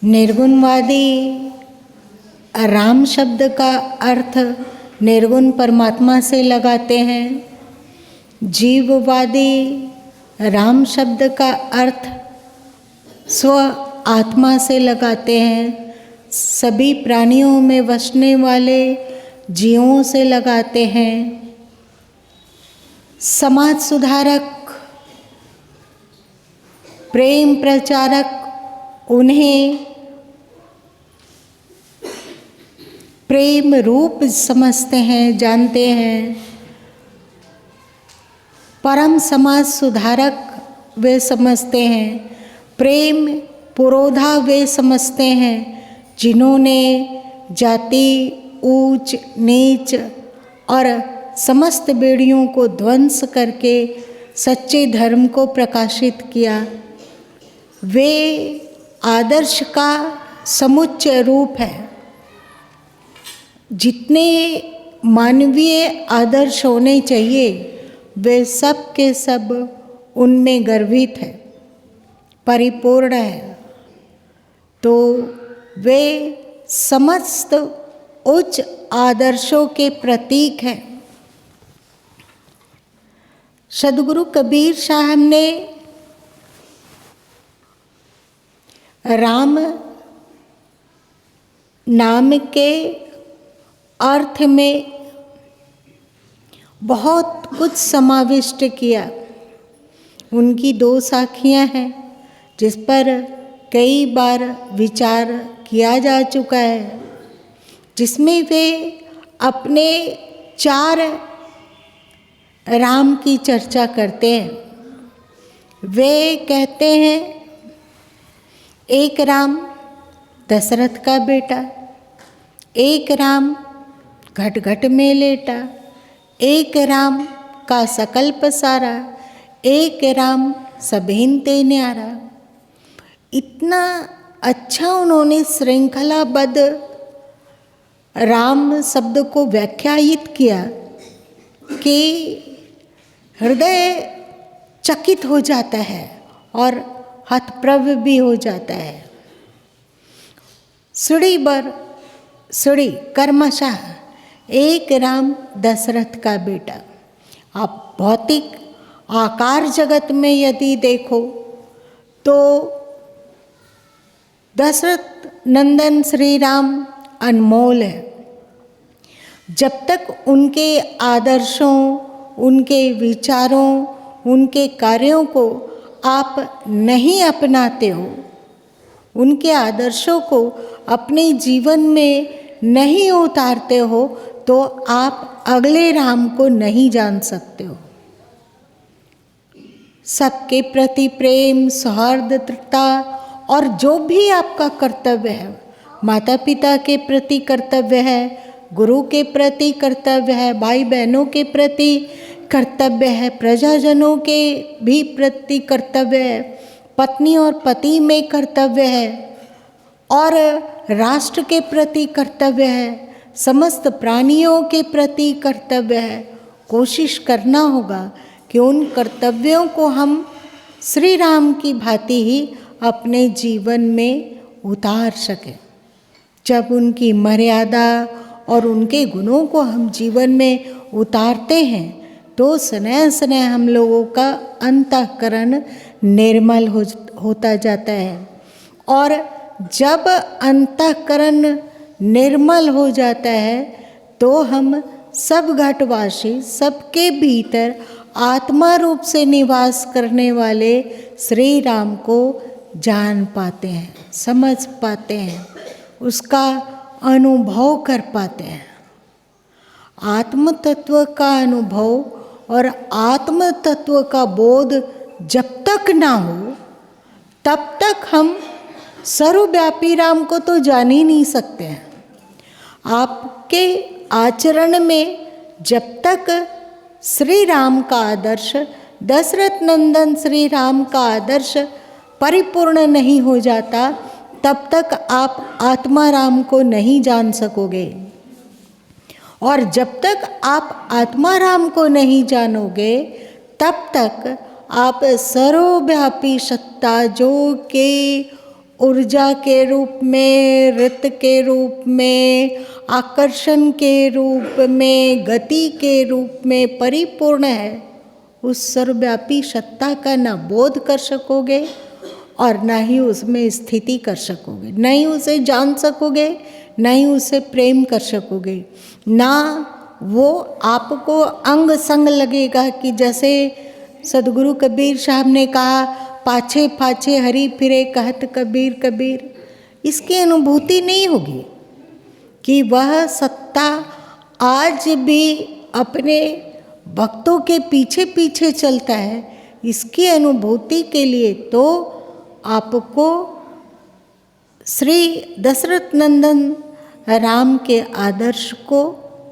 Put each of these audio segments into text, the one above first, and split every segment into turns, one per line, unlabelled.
निर्गुणवादी राम शब्द का अर्थ निर्गुण परमात्मा से लगाते हैं। जीववादी राम शब्द का अर्थ स्व आत्मा से लगाते हैं। सभी प्राणियों में बसने वाले जीवों से लगाते हैं। समाज सुधारक, प्रेम प्रचारक उन्हें प्रेम रूप समझते हैं, जानते हैं। परम समाज सुधारक वे समझते हैं। प्रेम पुरोधा वे समझते हैं जिन्होंने जाति, ऊंच नीच और समस्त बेड़ियों को ध्वंस करके सच्चे धर्म को प्रकाशित किया। वे आदर्श का समुच्चय रूप है। जितने मानवीय आदर्श होने चाहिए वे सब के सब उनमें गर्भित है, परिपूर्ण है। तो वे समस्त उच्च आदर्शों के प्रतीक हैं। सदगुरु कबीर साहब ने राम नाम के अर्थ में बहुत कुछ समाविष्ट किया। उनकी 2 साखियाँ हैं जिस पर कई बार विचार किया जा चुका है, जिसमें वे अपने 4 राम की चर्चा करते हैं। वे कहते हैं, एक राम दशरथ का बेटा, एक राम घट घट में लेटा, एक राम का सकल पसारा, एक राम सभेन ते न्यारा। इतना अच्छा उन्होंने श्रृंखलाबद्ध राम शब्द को व्याख्यायित किया कि हृदय चकित हो जाता है और हतप्रभ भी हो जाता है। सुड़ी बर सुड़ी कर्मशः एक राम दशरथ का बेटा। आप भौतिक आकार जगत में यदि देखो तो दशरथ नंदन श्री राम अनमोल है। जब तक उनके आदर्शों, उनके विचारों, उनके कार्यों को आप नहीं अपनाते हो, उनके आदर्शों को अपने जीवन में नहीं उतारते हो, तो आप अगले राम को नहीं जान सकते हो। सबके प्रति प्रेम, सौहार्दता और जो भी आपका कर्तव्य है, माता पिता के प्रति कर्तव्य है, गुरु के प्रति कर्तव्य है, भाई बहनों के प्रति कर्तव्य है, प्रजाजनों के भी प्रति कर्तव्य है, पत्नी और पति में कर्तव्य है और राष्ट्र के प्रति कर्तव्य है, समस्त प्राणियों के प्रति कर्तव्य है। कोशिश करना होगा कि उन कर्तव्यों को हम श्री राम की भांति ही अपने जीवन में उतार सकें। जब उनकी मर्यादा और उनके गुणों को हम जीवन में उतारते हैं तो स्नेह स्नेह हम लोगों का अंतःकरण निर्मल होता जाता है। और जब अंतःकरण निर्मल हो जाता है तो हम सब घटवासी, सबके भीतर आत्मा रूप से निवास करने वाले श्री राम को जान पाते हैं, समझ पाते हैं, उसका अनुभव कर पाते हैं। आत्म तत्व का अनुभव और आत्म तत्व का बोध जब तक ना हो तब तक हम सर्वव्यापी राम को तो जान ही नहीं सकते हैं। आपके आचरण में जब तक श्री राम का आदर्श, दशरथ नंदन श्री राम का आदर्श परिपूर्ण नहीं हो जाता, तब तक आप आत्मा राम को नहीं जान सकोगे। और जब तक आप आत्मा राम को नहीं जानोगे तब तक आप सर्वव्यापी सत्ता जो के ऊर्जा के रूप में, रत के रूप में, आकर्षण के रूप में, गति के रूप में परिपूर्ण है, उस सर्वव्यापी सत्ता का न बोध कर सकोगे और न ही उसमें स्थिति कर सकोगे, न ही उसे जान सकोगे, न ही उसे प्रेम कर सकोगे। ना वो आपको अंग संग लगेगा कि जैसे सदगुरु कबीर साहब ने कहा, पाछे पाछे हरी फिरे कहत कबीर कबीर। इसकी अनुभूति नहीं होगी कि वह सत्ता आज भी अपने भक्तों के पीछे पीछे चलता है। इसकी अनुभूति के लिए तो आपको श्री दशरथ नंदन राम के आदर्श को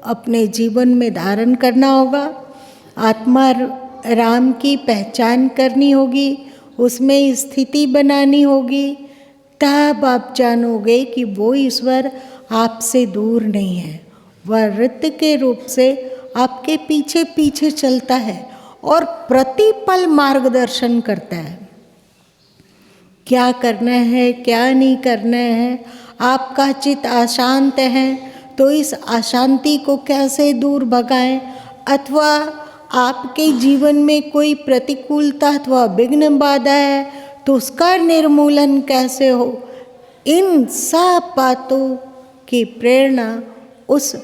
अपने जीवन में धारण करना होगा। आत्मा राम की पहचान करनी होगी, उसमें स्थिति बनानी होगी, तब आप जानोगे कि वो ईश्वर आपसे दूर नहीं है। वह नृत्य के रूप से आपके पीछे पीछे चलता है और प्रतिपल मार्गदर्शन करता है। क्या करना है, क्या नहीं करना है। आपका चित्त अशांत है तो इस अशांति को कैसे दूर भगाएं, अथवा आपके जीवन में कोई प्रतिकूलता अथवा विघ्न बाधा है तो उसका निर्मूलन कैसे हो। इन सब बातों की प्रेरणा उस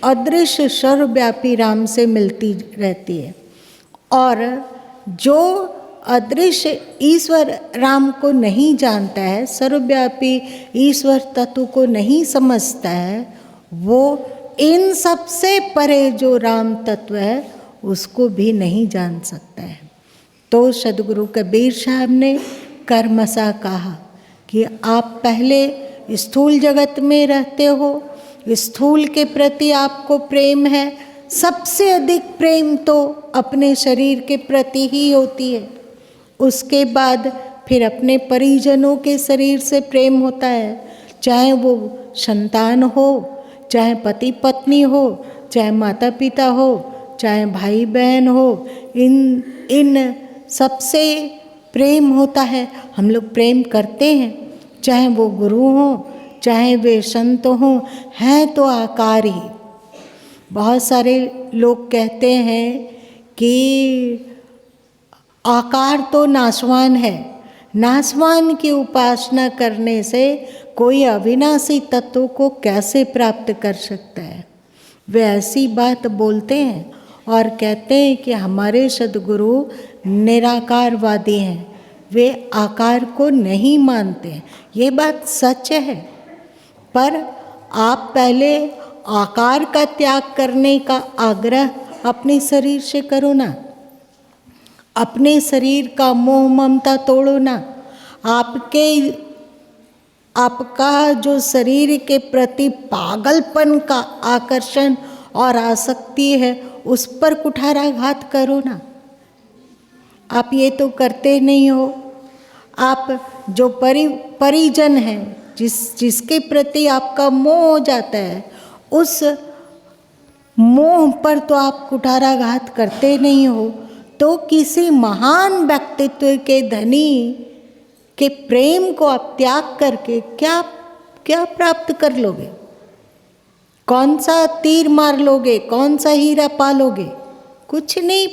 अदृश्य सर्वव्यापी राम से मिलती रहती है। और जो अदृश्य ईश्वर राम को नहीं जानता है, सर्वव्यापी ईश्वर तत्व को नहीं समझता है, वो इन सबसे परे जो राम तत्व है उसको भी नहीं जान सकता है। तो सदगुरु कबीर साहब ने कर्मशः कहा कि आप पहले स्थूल जगत में रहते हो, स्थूल के प्रति आपको प्रेम है, सबसे अधिक प्रेम तो अपने शरीर के प्रति ही होती है। उसके बाद फिर अपने परिजनों के शरीर से प्रेम होता है, चाहे वो संतान हो, चाहे पति पत्नी हो, चाहे माता पिता हो, चाहे भाई बहन हो, इन सबसे प्रेम होता है। हम लोग प्रेम करते हैं, चाहे वो गुरु हो, चाहे वे संत हों, हैं तो आकार ही। बहुत सारे लोग कहते हैं कि आकार तो नाशवान है, नाशवान की उपासना करने से कोई अविनाशी तत्व को कैसे प्राप्त कर सकता है। वे ऐसी बात बोलते हैं और कहते हैं कि हमारे सद्गुरु निराकारवादी हैं, वे आकार को नहीं मानते। ये बात सच है, पर आप पहले आकार का त्याग करने का आग्रह अपने शरीर से करो ना, अपने शरीर का मोह ममता तोड़ो ना। आपका जो शरीर के प्रति पागलपन का आकर्षण और आसक्ति है उस पर कुठाराघात करो ना। आप ये तो करते नहीं हो। आप जो परिजन हैं, जिसके प्रति आपका मोह हो जाता है, उस मोह पर तो आप कुठाराघात करते नहीं हो, तो किसी महान व्यक्तित्व के धनी के प्रेम को आप त्याग करके क्या प्राप्त कर लोगे? कौन सा तीर मार लोगे? कौन सा हीरा पालोगे? कुछ नहीं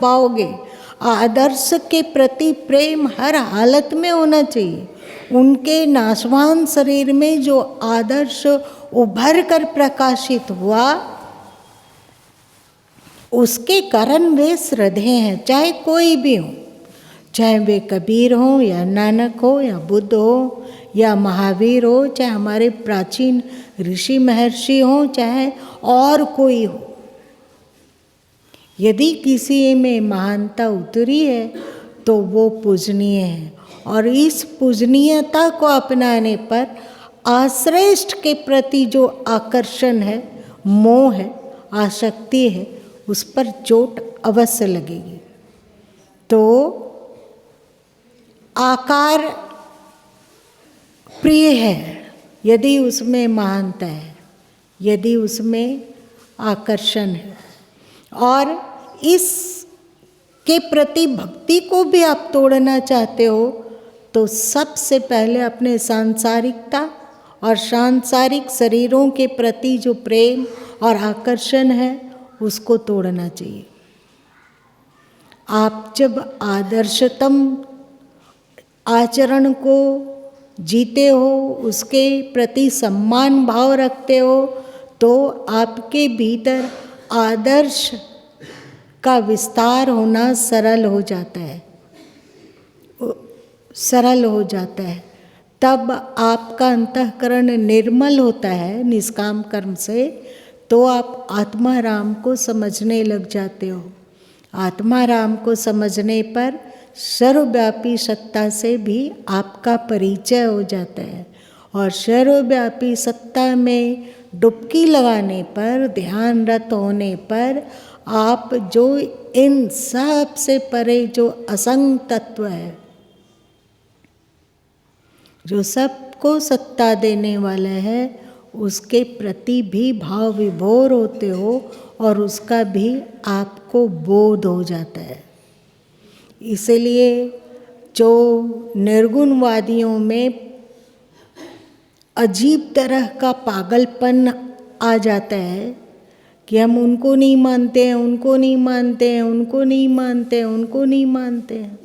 पाओगे। आदर्श के प्रति प्रेम हर हालत में होना चाहिए। उनके नाशवान शरीर में जो आदर्श उभर कर प्रकाशित हुआ, उसके कारण वे श्रद्धेय हैं, चाहे कोई भी हो, चाहे वे कबीर हो या नानक हो या बुद्ध हो या महावीर हो, चाहे हमारे प्राचीन ऋषि महर्षि हो, चाहे और कोई हो। यदि किसी में महानता उतरी है तो वो पूजनीय है, और इस पूजनीयता को अपनाने पर आश्रेष्ठ के प्रति जो आकर्षण है, मोह है, आसक्ति है, उस पर चोट अवश्य लगेगी। तो आकार प्रिय है यदि उसमें महानता है, यदि उसमें आकर्षण है, और इस के प्रति भक्ति को भी आप तोड़ना चाहते हो, तो सबसे पहले अपने सांसारिकता और सांसारिक शरीरों के प्रति जो प्रेम और आकर्षण है उसको तोड़ना चाहिए। आप जब आदर्शतम आचरण को जीते हो, उसके प्रति सम्मान भाव रखते हो, तो आपके भीतर आदर्श का विस्तार होना सरल हो जाता है, सरल हो जाता है। तब आपका अंतःकरण निर्मल होता है निष्काम कर्म से, तो आप आत्माराम को समझने लग जाते हो। आत्माराम को समझने पर सर्वव्यापी सत्ता से भी आपका परिचय हो जाता है, और सर्वव्यापी सत्ता में डुबकी लगाने पर, ध्यानरत होने पर आप जो इन सब से परे जो असंग तत्व है, जो सबको सत्ता देने वाला है, उसके प्रति भी भाव विभोर होते हो और उसका भी आपको बोध हो जाता है। इसलिए जो निर्गुणवादियों में अजीब तरह का पागलपन आ जाता है कि हम उनको नहीं मानते हैं, उनको नहीं मानते हैं, उनको नहीं मानते हैं, उनको नहीं मानते हैं,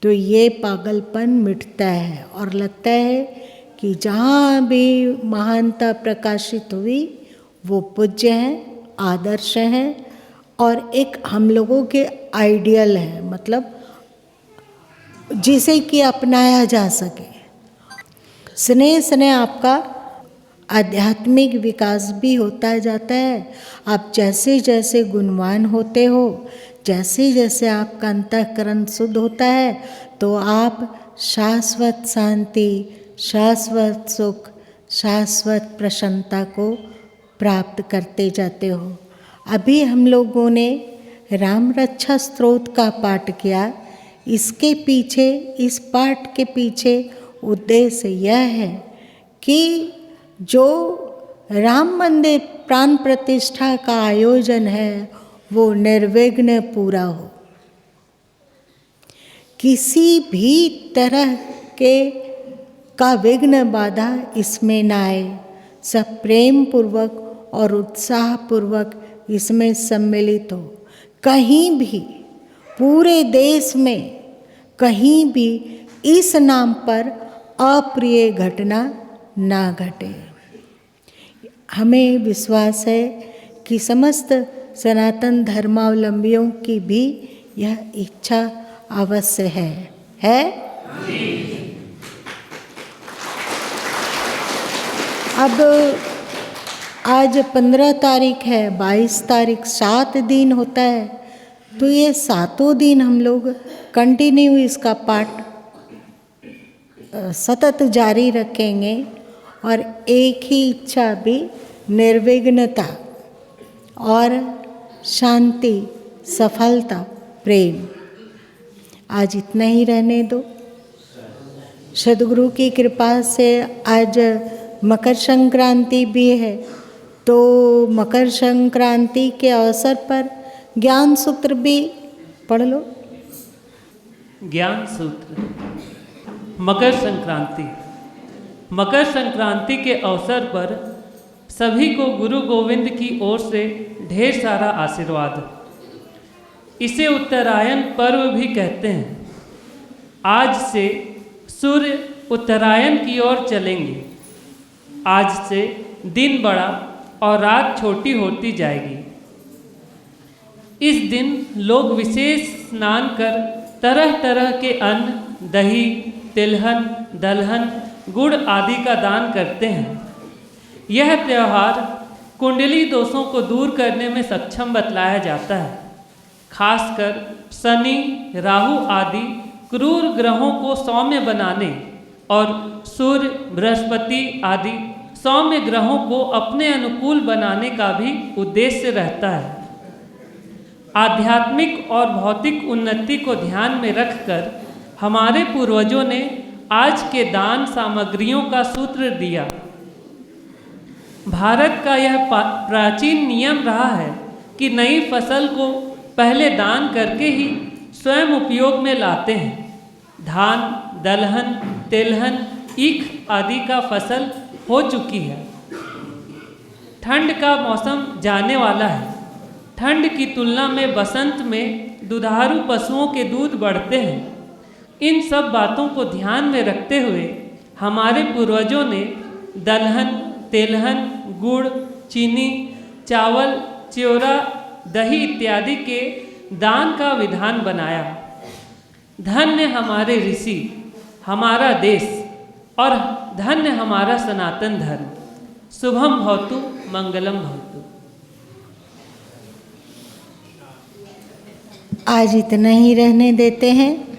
तो ये पागलपन मिटता है और लगता है कि जहाँ भी महानता प्रकाशित हुई वो पूज्य हैं, आदर्श हैं और एक हम लोगों के आइडियल है, मतलब जिसे कि अपनाया जा सके। स्नेह स्नेह आपका आध्यात्मिक विकास भी होता जाता है। आप जैसे जैसे गुणवान होते हो, जैसे जैसे आपका अंतःकरण शुद्ध होता है, तो आप शाश्वत शांति, शाश्वत सुख, शाश्वत प्रसन्नता को प्राप्त करते जाते हो। अभी हम लोगों ने राम रक्षा स्तोत्र का पाठ किया। इसके पीछे, इस पाठ के पीछे उद्देश्य यह है कि जो राम मंदिर प्राण प्रतिष्ठा का आयोजन है वो निर्विघ्न पूरा हो, किसी भी तरह के का विघ्न बाधा इसमें ना आए। सब प्रेम पूर्वक और उत्साह पूर्वक इसमें सम्मिलित हो। कहीं भी पूरे देश में कहीं भी इस नाम पर अप्रिय घटना ना घटे। हमें विश्वास है कि समस्त सनातन धर्मावलंबियों की भी यह इच्छा अवश्य है? अब आज 15 तारीख है, 22 तारीख 7 दिन होता है, तो ये 7 दिन हम लोग कंटिन्यू इसका पाठ सतत जारी रखेंगे और एक ही इच्छा भी निर्विघ्नता और शांति, सफलता, प्रेम। आज इतना ही रहने दो। सद्गुरु की कृपा से आज मकर संक्रांति भी है, तो मकर संक्रांति के अवसर पर ज्ञान सूत्र भी पढ़ लो।
ज्ञान सूत्र। मकर संक्रांति। मकर संक्रांति के अवसर पर सभी को गुरु गोविंद की ओर से ढेर सारा आशीर्वाद। इसे उत्तरायण पर्व भी कहते हैं। आज से सूर्य उत्तरायण की ओर चलेंगे। आज से दिन बड़ा और रात छोटी होती जाएगी। इस दिन लोग विशेष स्नान कर तरह तरह के अन्न, दही, तिलहन, दलहन, गुड़ आदि का दान करते हैं। यह त्यौहार कुंडली दोषों को दूर करने में सक्षम बतलाया जाता है। खासकर शनि, राहु आदि क्रूर ग्रहों को सौम्य बनाने और सूर्य, बृहस्पति आदि सौम्य ग्रहों को अपने अनुकूल बनाने का भी उद्देश्य रहता है। आध्यात्मिक और भौतिक उन्नति को ध्यान में रखकर हमारे पूर्वजों ने आज के दान सामग्रियों का सूत्र दिया। भारत का यह प्राचीन नियम रहा है कि नई फसल को पहले दान करके ही स्वयं उपयोग में लाते हैं। धान, दलहन, तिलहन, ईख आदि का फसल हो चुकी है। ठंड का मौसम जाने वाला है। ठंड की तुलना में बसंत में दुधारू पशुओं के दूध बढ़ते हैं। इन सब बातों को ध्यान में रखते हुए हमारे पूर्वजों ने दलहन, तिलहन, गुड़, चीनी, चावल, च्योरा, दही इत्यादि के दान का विधान बनाया। धन्य हमारे ऋषि, हमारा देश और धन्य हमारा सनातन धर्म। शुभम भवतु, मंगलम भवतु।
आज इतना ही रहने देते हैं।